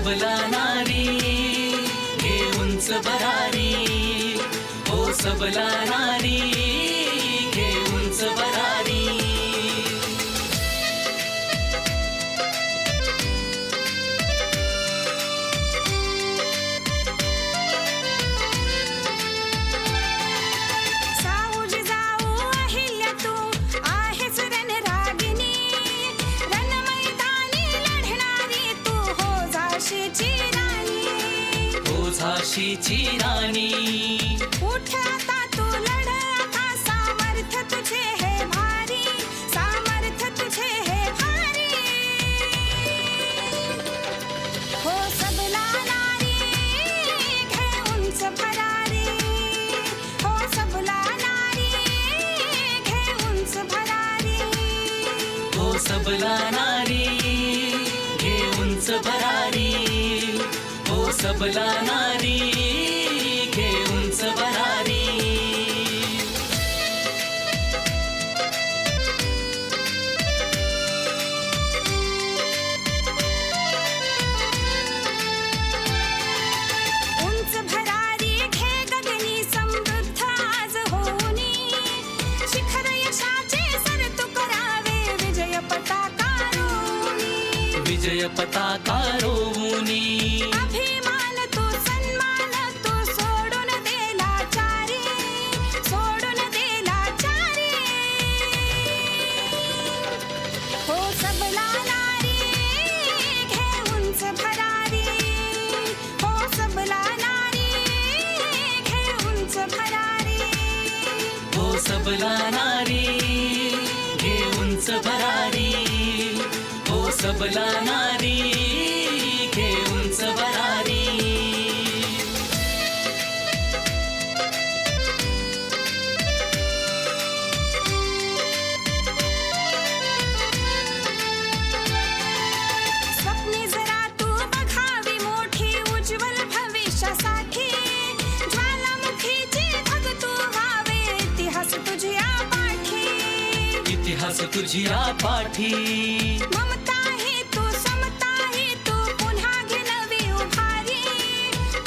सबला नारी घे उंच भरारी, ओ सबला नारी घे उंच भरारी। झाशीची राणी उठ आता तू लढ आता, सामर्थ्य तुझे हे भारी, सामर्थ्य तुझे हे भारी। हो सबला नारी घे उंच भरारी, हो सबला नारी घे उंच भरारी, हो सबला नारी घे उंच भरारी, ओ सबला नारी घे उंच भरारी। उंच भरारी घे गगनी समृद्ध आज होऊनी, शिखर यशाचे सर तू करावे विजय पताका रोवूनी, विजय पताका रोवूनी। अभिमान तू सन्मान तू सोडून देला चारी, सोडून देला चारी। हो सबला नारी घे उंच भरारी, हो सबला नारी घे उंच भरारी, हो सबला नारी घे उंच भरारी, हो सबला नारी घे उंच भरारी। स्वप्ने जरा तू बघावी मोठी उज्ज्वल भविष्यासाठी, ज्वालामुखीची धग तू व्हावे इतिहास तुझ्या पाठी, इतिहास तुझ्या पाठी। ममता ही तू समता ही तू पुन्हा घे नवी उभारी,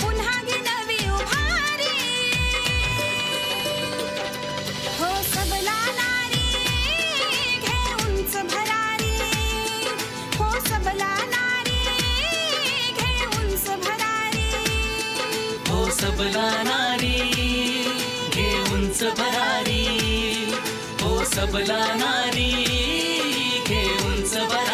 पुन्हा घे नवी उभारी। हो सबला नारी घे उंच भरारी, हो सबला नारी घे उंच भरारी, हो सबला नारी घे उंच भरारी, हो सबला नारी घे उंच भरारी।